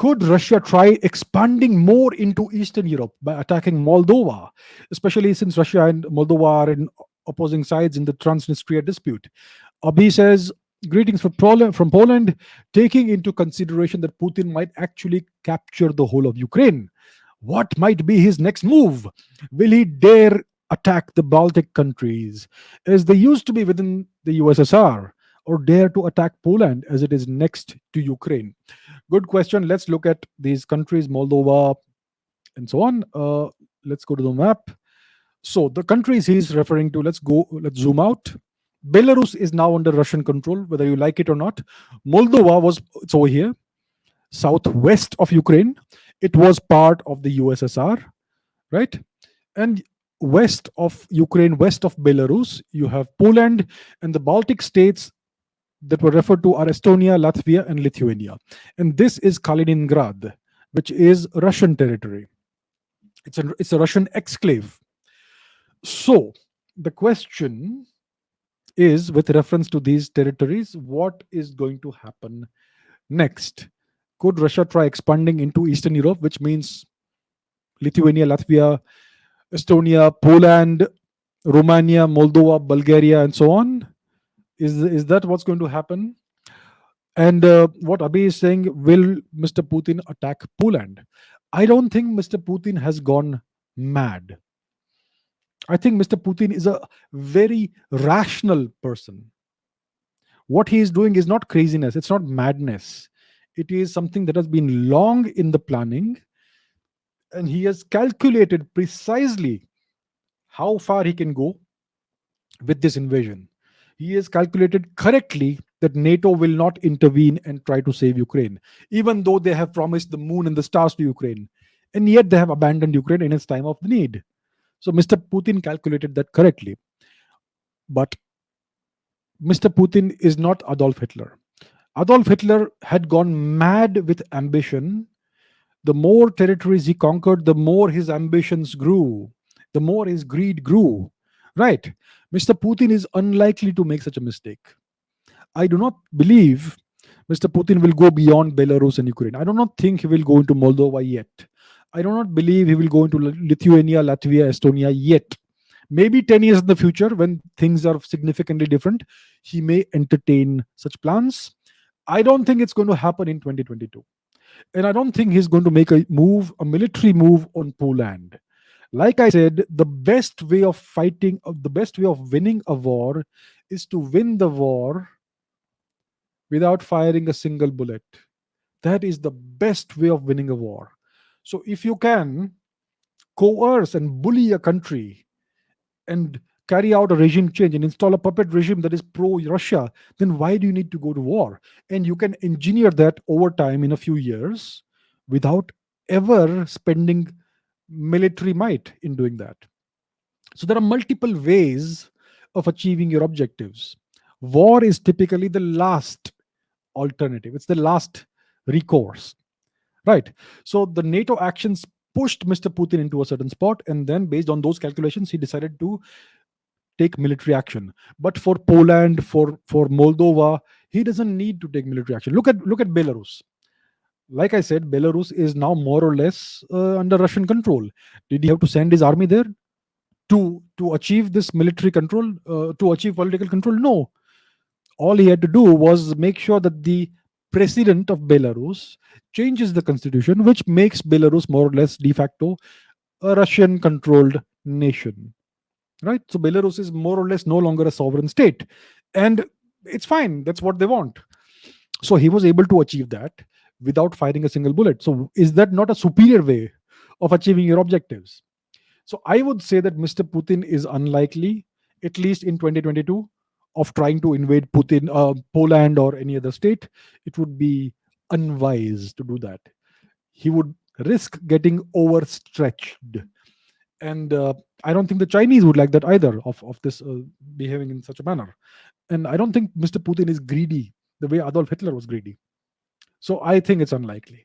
Could Russia try expanding more into Eastern Europe by attacking Moldova, especially since Russia and Moldova are in opposing sides in the Transnistria dispute? Abhi says, greetings from Poland, taking into consideration that Putin might actually capture the whole of Ukraine. What might be his next move? Will he dare attack the Baltic countries as they used to be within the USSR, or dare to attack Poland as it is next to Ukraine? Good question. Let's look at these countries, Moldova, and so on. Let's go to the map. So the countries he's referring to, let's zoom out. Belarus is now under Russian control, whether you like it or not. Moldova it's over here, southwest of Ukraine. It was part of the USSR, right? And west of Ukraine, west of Belarus, you have Poland, and the Baltic states that were referred to are Estonia, Latvia, and Lithuania. And this is Kaliningrad, which is Russian territory. It's a Russian exclave. So the question is, with reference to these territories, what is going to happen next? Could Russia try expanding into Eastern Europe, which means Lithuania, Latvia, Estonia, Poland, Romania, Moldova, Bulgaria, and so on? Is that what's going to happen? And what Abhi is saying, will Mr. Putin attack Poland? I don't think Mr. Putin has gone mad. I think Mr. Putin is a very rational person. What he is doing is not craziness, it's not madness. It is something that has been long in the planning, and he has calculated precisely how far he can go with this invasion. He has calculated correctly that NATO will not intervene and try to save Ukraine, even though they have promised the moon and the stars to Ukraine. And yet they have abandoned Ukraine in its time of need. So Mr. Putin calculated that correctly. But Mr. Putin is not Adolf Hitler. Adolf Hitler had gone mad with ambition. The more territories he conquered, the more his ambitions grew, the more his greed grew. Right? Mr. Putin is unlikely to make such a mistake. I do not believe Mr. Putin will go beyond Belarus and Ukraine. I do not think he will go into Moldova yet. I do not believe he will go into Lithuania, Latvia, Estonia yet. Maybe 10 years in the future, when things are significantly different, he may entertain such plans. I don't think it's going to happen in 2022. And I don't think he's going to make a military move on Poland. Like I said, the best way of winning a war is to win the war without firing a single bullet. That is the best way of winning a war. So if you can coerce and bully a country and carry out a regime change and install a puppet regime that is pro-Russia, then why do you need to go to war? And you can engineer that over time in a few years without ever spending military might in doing that. So there are multiple ways of achieving your objectives. War is typically the last alternative. It's the last recourse, right? So the NATO actions pushed Mr. Putin into a certain spot, and then based on those calculations, he decided to take military action. But for Poland, for Moldova, he doesn't need to take military action. Look at Belarus. Like I said, Belarus is now more or less under Russian control. Did he have to send his army there to achieve this military control, to achieve political control? No. All he had to do was make sure that the president of Belarus changes the constitution, which makes Belarus more or less de facto a Russian controlled nation. Right? So Belarus is more or less no longer a sovereign state. And it's fine. That's what they want. So he was able to achieve that without firing a single bullet. So is that not a superior way of achieving your objectives? So I would say that Mr. Putin is unlikely, at least in 2022, of trying to invade Poland or any other state. It would be unwise to do that. He would risk getting overstretched. And I don't think the Chinese would like that either, of this behaving in such a manner. And I don't think Mr. Putin is greedy the way Adolf Hitler was greedy. So I think it's unlikely.